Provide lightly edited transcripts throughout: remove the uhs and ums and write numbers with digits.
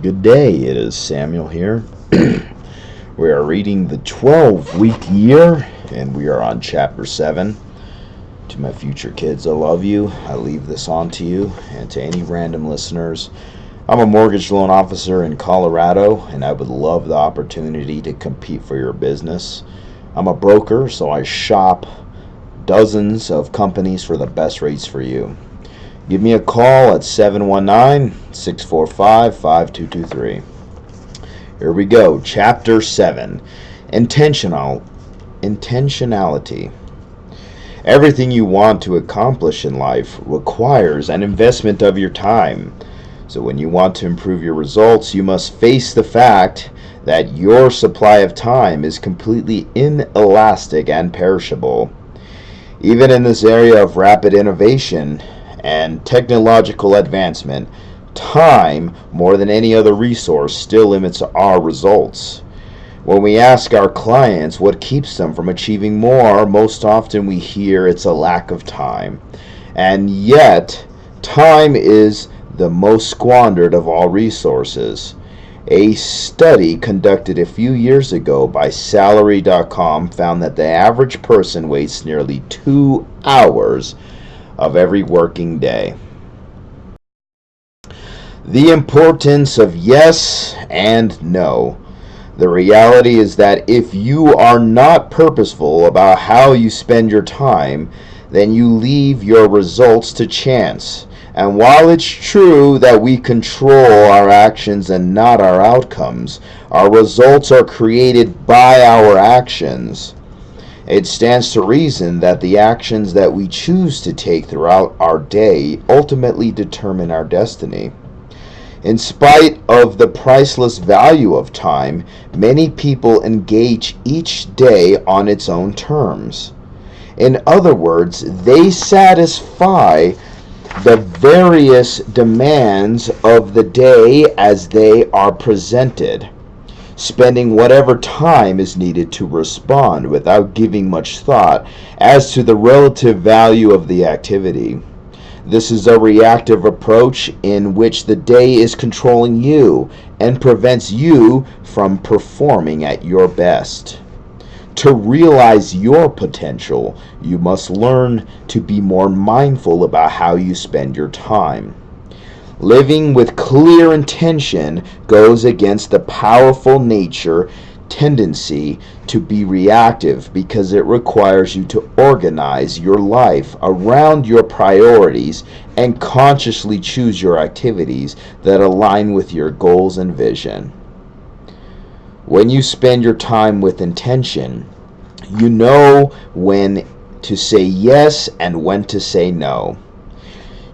Good day, it is Samuel here. We are reading the 12-week year, and we are on chapter 7. To my future kids, I love you. I leave this on to you, and to any random listeners. I'm a mortgage loan officer in Colorado, and I would love the opportunity to compete for your business. I'm a broker, so I shop dozens of companies for the best rates for you. Give me a call at 719-645-5223. Here we go. Chapter 7. Intentionality. Everything you want to accomplish in life requires an investment of your time. So when you want to improve your results, you must face the fact that your supply of time is completely inelastic and perishable. Even in this area of rapid innovation and technological advancement, time, more than any other resource, still limits our results. When we ask our clients what keeps them from achieving more, most often we hear it's a lack of time. And yet, time is the most squandered of all resources. A study conducted a few years ago by Salary.com found that the average person wastes nearly 2 hours of every working day. The importance of yes and no. The reality is that if you are not purposeful about how you spend your time, then you leave your results to chance. And while it's true that we control our actions and not our outcomes, our results are created by our actions. It stands to reason that the actions that we choose to take throughout our day ultimately determine our destiny. In spite of the priceless value of time, many people engage each day on its own terms. In other words, they satisfy the various demands of the day as they are presented, spending whatever time is needed to respond without giving much thought as to the relative value of the activity. This is a reactive approach in which the day is controlling you and prevents you from performing at your best. To realize your potential, you must learn to be more mindful about how you spend your time. Living with clear intention goes against the powerful tendency to be reactive because it requires you to organize your life around your priorities and consciously choose your activities that align with your goals and vision. When you spend your time with intention, you know when to say yes and when to say no.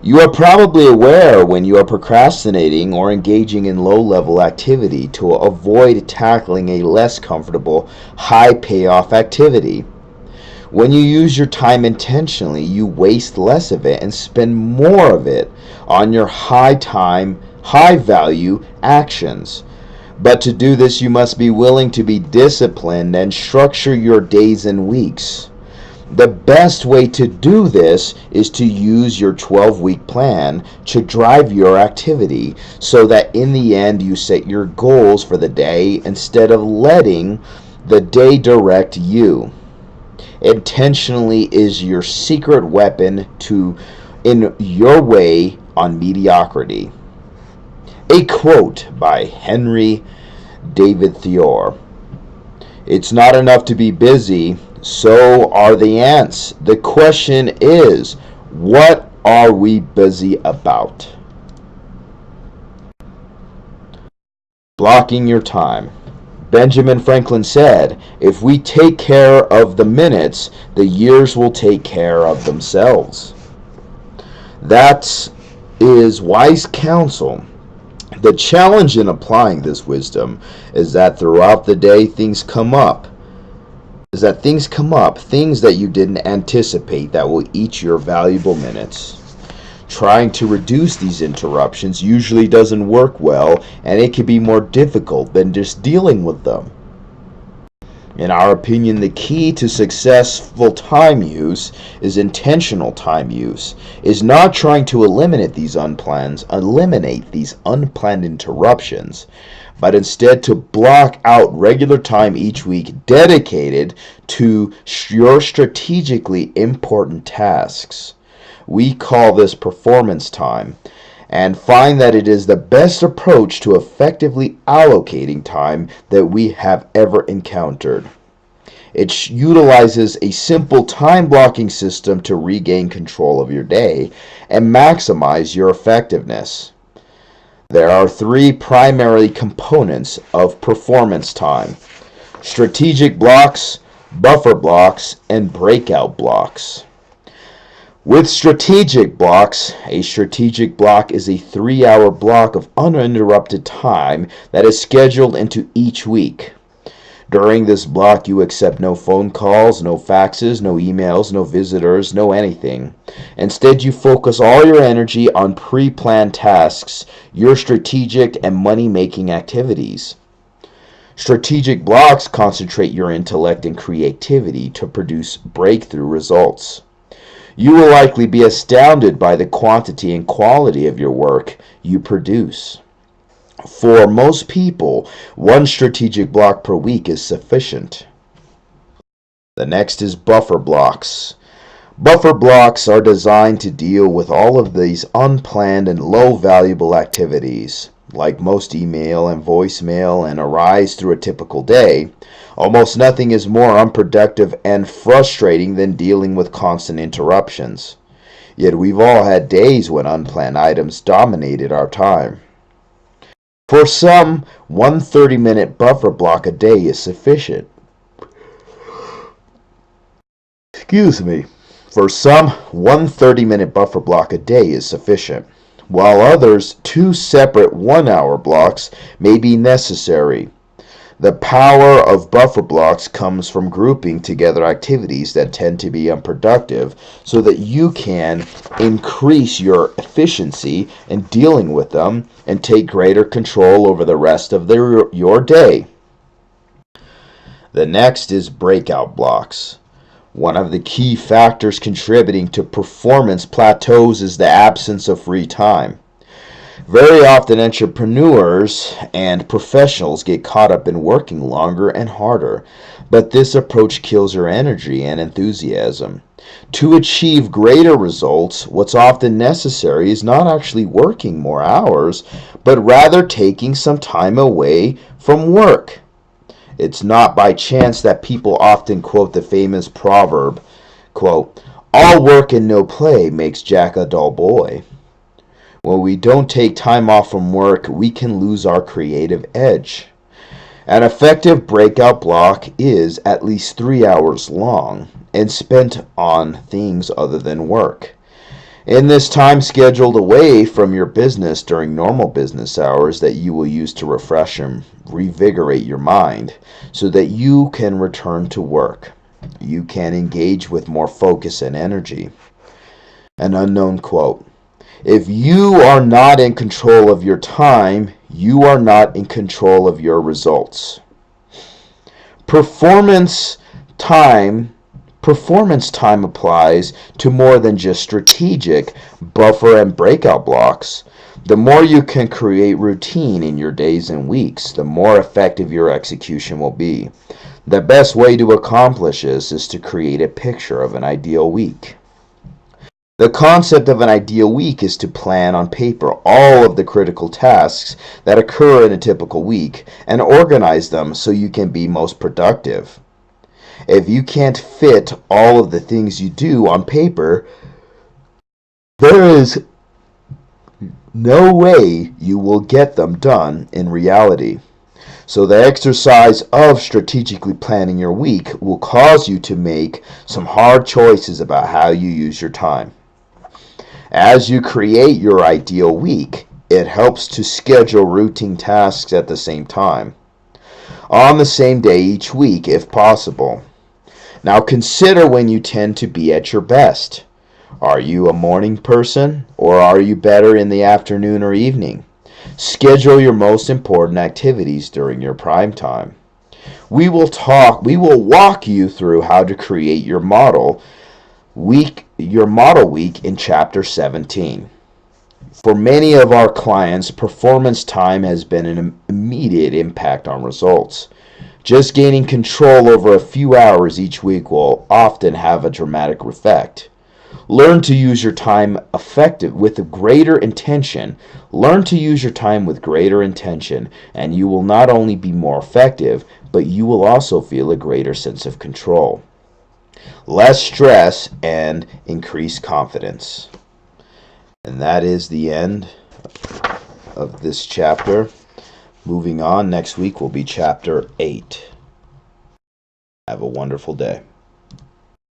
You are probably aware when you are procrastinating or engaging in low-level activity to avoid tackling a less comfortable, high-payoff activity. When you use your time intentionally, you waste less of it and spend more of it on your high-value actions. But to do this, you must be willing to be disciplined and structure your days and weeks. The best way to do this is to use your 12-week plan to drive your activity so that in the end you set your goals for the day instead of letting the day direct you. Intentionally is your secret weapon in your way on mediocrity. A quote by Henry David Thoreau. It's not enough to be busy. So are the ants. The question is, what are we busy about? Blocking your time. Benjamin Franklin said, if we take care of the minutes, the years will take care of themselves. That is wise counsel. The challenge in applying this wisdom is that throughout the day things come up, things that you didn't anticipate that will eat your valuable minutes. Trying to reduce these interruptions usually doesn't work well, and it can be more difficult than just dealing with them. In our opinion, the key to successful time use is intentional time use, is not trying to eliminate these unplanned interruptions, but instead to block out regular time each week dedicated to your strategically important tasks. We call this performance time, and find that it is the best approach to effectively allocating time that we have ever encountered. It utilizes a simple time blocking system to regain control of your day and maximize your effectiveness. There are three primary components of performance time: strategic blocks, buffer blocks, and breakout blocks. With strategic blocks, a strategic block is a 3-hour block of uninterrupted time that is scheduled into each week. During this block, you accept no phone calls, no faxes, no emails, no visitors, no anything. Instead, you focus all your energy on pre-planned tasks, your strategic and money-making activities. Strategic blocks concentrate your intellect and creativity to produce breakthrough results. You will likely be astounded by the quantity and quality of your work you produce. For most people, one strategic block per week is sufficient. The next is buffer blocks. Buffer blocks are designed to deal with all of these unplanned and low valuable activities. Like most email and voicemail and arise through a typical day, almost nothing is more unproductive and frustrating than dealing with constant interruptions. Yet we've all had days when unplanned items dominated our time. For some, one 30-minute buffer block a day is sufficient. For some, one 30-minute buffer block a day is sufficient, while others, two separate 1-hour blocks may be necessary. The power of buffer blocks comes from grouping together activities that tend to be unproductive so that you can increase your efficiency in dealing with them and take greater control over the rest of your day. The next is breakout blocks. One of the key factors contributing to performance plateaus is the absence of free time. Very often entrepreneurs and professionals get caught up in working longer and harder, but this approach kills your energy and enthusiasm. To achieve greater results, what's often necessary is not actually working more hours, but rather taking some time away from work. It's not by chance that people often quote the famous proverb, quote, "All work and no play makes Jack a dull boy." When we don't take time off from work, we can lose our creative edge. An effective breakout block is at least 3 hours long and spent on things other than work. In this time scheduled away from your business during normal business hours that you will use to refresh and revigorate your mind so that you can return to work. You can engage with more focus and energy. An unknown quote. If you are not in control of your time, you are not in control of your results. Performance time applies to more than just strategic, buffer, and breakout blocks. The more you can create routine in your days and weeks, the more effective your execution will be. The best way to accomplish this is to create a picture of an ideal week. The concept of an ideal week is to plan on paper all of the critical tasks that occur in a typical week and organize them so you can be most productive. If you can't fit all of the things you do on paper, there is no way you will get them done in reality. So the exercise of strategically planning your week will cause you to make some hard choices about how you use your time. As you create your ideal week, it helps to schedule routine tasks at the same time, on the same day each week if possible. Now consider when you tend to be at your best. Are you a morning person, or are you better in the afternoon or evening? Schedule your most important activities during your prime time. We will walk you through how to create your model week in chapter 17. For many of our clients, performance time has been an immediate impact on results. Just gaining control over a few hours each week will often have a dramatic effect. Learn to use your time with greater intention. Learn to use your time with greater intention, and you will not only be more effective, but you will also feel a greater sense of control. Less stress and increased confidence. And that is the end of this chapter. Moving on, next week will be chapter 8. Have a wonderful day.